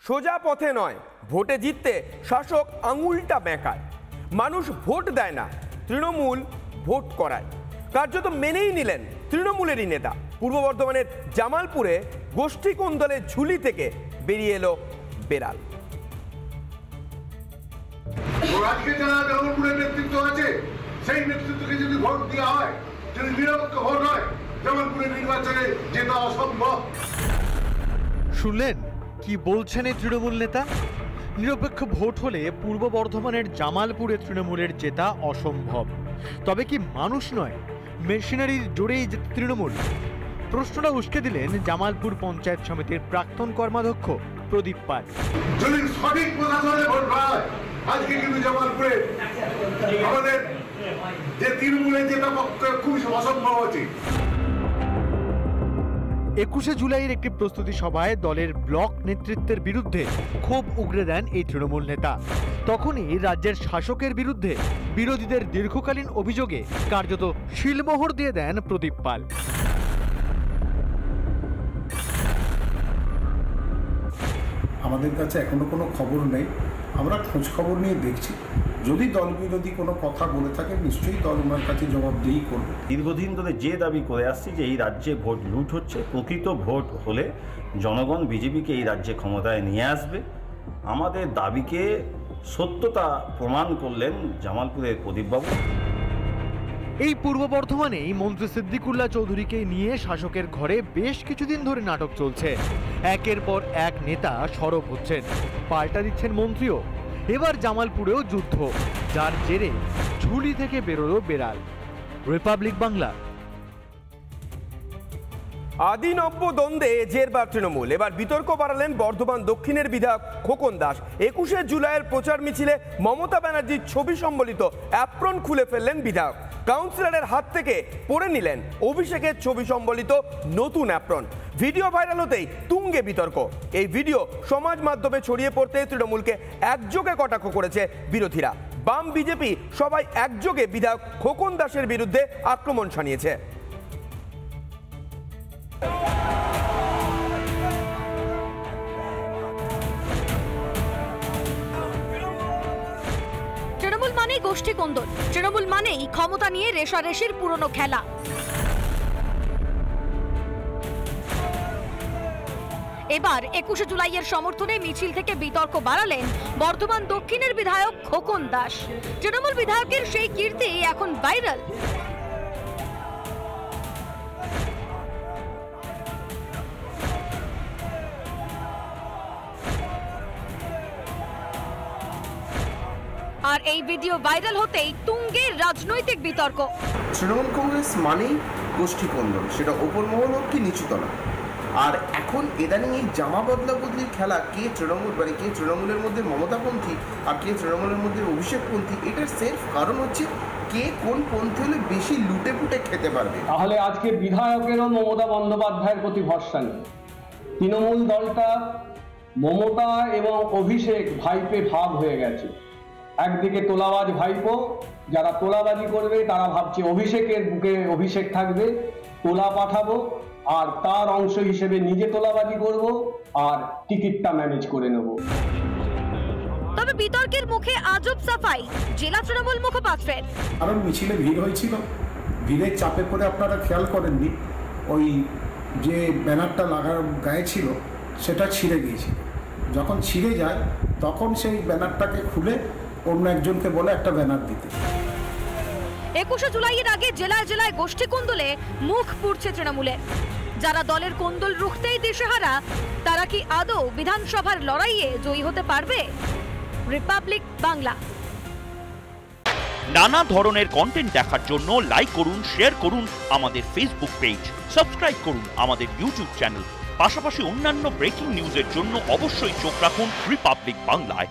সোজা পথে নয়, ভোটে জিততে শাসক আঙুলটা বেঁকায়। মানুষ ভোট দেয় না, তৃণমূল ভোট করায়। কার্যত মেনেই নিলেন তৃণমূলেরই নেতা। পূর্ব বর্ধমানের জামালপুরে গোষ্ঠী কোন্দলের ঝুলি থেকে বেরিয়ে এলো বেড়াল। আজকে যারা জামালপুরের নেতৃত্ব আছে, সেই নেতৃত্বকে যদি ভোট দেওয়া হয়, যদি নিরপেক্ষ ভোট হয়, জামালপুরের নির্বাচনে জেতা অসম্ভব। শুনলেন কি বলছেন এই তৃণমূল নেতা? নিরপেক্ষ ভোট হলে পূর্ব বর্ধমানের জামালপুরে তৃণমূলের জেতা অসম্ভব। তবে কি মানুষ নয়, মেশিনারির জোরেই তৃণমূল? প্রশ্নটা উস্কে দিলেন জামালপুর পঞ্চায়েত সমিতির প্রাক্তন কর্মাধ্যক্ষ প্রদীপ পাল। যদি সঠিক প্রশাসনে ভোট হয়, আজকে কিন্তু জামালপুরে আমাদের যে তৃণমূলের জেতা পক্ষে খুবই অসম্ভব আছে। 21শে জুলাইয়ের একটি প্রস্তুতি সভায় দলের ব্লক নেতৃত্বের বিরুদ্ধে ক্ষোভ উগরে দেন এই তৃণমূল নেতা। তখনই রাজ্যের শাসকের বিরুদ্ধে বিরোধীদের দীর্ঘকালীন অভিযোগে কার্যত শিলমোহর দিয়ে দেন প্রদীপ পাল। আমাদের কাছে এখনো কোনো খবর নেই, আমরা খোঁজ খবর নিয়ে দেখছি। যদি দল বিরোধী কোনো কথা বলে থাকে, নিশ্চয়ই দল ওনার কাছে জবাবদিহি করবে। দীর্ঘদিন ধরে যে দাবি করে আসছি যে এই রাজ্যে ভোট লুট হচ্ছে, প্রকৃত ভোট হলে জনগণ বিজেপিকে এই রাজ্যে ক্ষমতায় নিয়ে আসবে। আমাদের দাবিকে সত্যতা প্রমাণ করলেন জামালপুরের প্রদীপবাবু। এই পূর্ব বর্ধমানেই মন্ত্রী সিদ্দিকুল্লাহ চৌধুরীকে নিয়ে শাসকের ঘরে বেশ কিছুদিন ধরে নাটক চলছে। একের পর এক নেতা সরব হচ্ছেন, পাল্টা দিচ্ছেন মন্ত্রীও। এবার জামালপুরেও যুদ্ধ, যার জেরে ঝুলি থেকে বেরোলো বেড়াল। রিপাবলিক বাংলা। আদি নব্য দ্বন্দ্বে জেরবার তৃণমূল। এবার বিতর্ক বাড়ালেন বর্ধমান দক্ষিণের বিধায়ক খোকন দাস। 21শে জুলাইয়ের প্রচার মিছিলে মমতা ব্যানার্জির ছবি সম্বলিত অ্যাপ্রন খুলে ফেললেন বিধায়ক। কাউন্সিলরের হাত থেকে পড়ে নিলেন অভিষেকের ছবি সম্বলিত নতুন অ্যাপ্রন। ভিডিও ভাইরাল হতেই তুঙ্গে বিতর্ক। এই ভিডিও সমাজ মাধ্যমে ছড়িয়ে পড়তে তৃণমূলকে একযোগে কটাক্ষ করেছে বিরোধীরা। বাম বিজেপি সবাই একযোগে বিধায়ক খোকন দাসের বিরুদ্ধে আক্রমণ শানিয়েছে। তৃণমূল মানেই গোষ্ঠী কোন্দল, তৃণমূল মানেই ক্ষমতা নিয়ে রেশারেশির পুরনো খেলা। এবার 21শে জুলাইয়ের সমর্থনে মিছিল থেকে বিতর্ক বাড়ালেন বর্ধমান দক্ষিণের বিধায়ক খোকন দাস। তৃণমূল বিধায়কের সেই কীর্তি এখন ভাইরাল। আর এই ভিডিও ভাইরাল হতেই তুঙ্গে রাজনৈতিক বিতর্ক। তৃণমূল কংগ্রেস মানেই গোষ্ঠী কোন্দল, সেটা ওপর মহল হোক কি নিচুতলা। আর এখন ইদানিং এই জামা বদলা বদলির খেলা, কে তৃণমূল মানে কে তৃণমূলের মধ্যে মমতাপন্থী আর কে তৃণমূলের মধ্যে অভিষেকপন্থী, এটার সেলফ কারণ হচ্ছে কে কোন পন্থী হলে বেশি লুটে পুটে খেতে পারবে। তাহলে আজকে বিধায়কেরও মমতা বন্দ্যোপাধ্যায়ের প্রতি ভরসা নেই। তৃণমূল দলটা মমতা এবং অভিষেক ভাইপে ভাগ হয়ে গেছে। একদিকে তোলাবাজ ভাইপো, যারা তোলাবাজি করবে তারা ভাবছে অভিষেকের বুকে অভিষেক থাকবে, তোলা পাঠাবো আর তার অংশ হিসেবে নিজে তোলাবাজি করব আর টিকিটটা ম্যানেজ করে নেব। তবে বিতর্কের মুখে আজব সাফাই জেলা তৃণমূল মুখপাত্রের। কারণ মিছিলে ভিড় হয়েছিল, ভিড়ের চাপে পড়ে আপনারা খেয়াল করেননি, ওই যে ব্যানারটা লাগার গায়ে ছিল সেটা ছিঁড়ে গিয়েছিল। যখন ছিঁড়ে যায় তখন সেই ব্যানারটাকে খুলে অন্য একজনকে বলে একটা ব্যানার দিতে। 21শে জুলাইয়ের আগে জেলায় জেলায় গোষ্ঠী কোন্দলে মুখ পুড়ছে তৃণমূলের। যারা দলের কোন্দল রুখতেই দিশেহারা, তারা কি আদৌ বিধানসভার লড়াইয়ে জয়ী হতে পারবে? রিপাবলিক বাংলা। নানা ধরনের কন্টেন্ট দেখার জন্য লাইক করুন, শেয়ার করুন আমাদের ফেসবুক পেজ, সাবস্ক্রাইব করুন আমাদের ইউটিউব চ্যানেল। পাশাপাশি অন্যান্য ব্রেকিং নিউজের জন্য অবশ্যই চোখ রাখুন রিপাবলিক বাংলায়।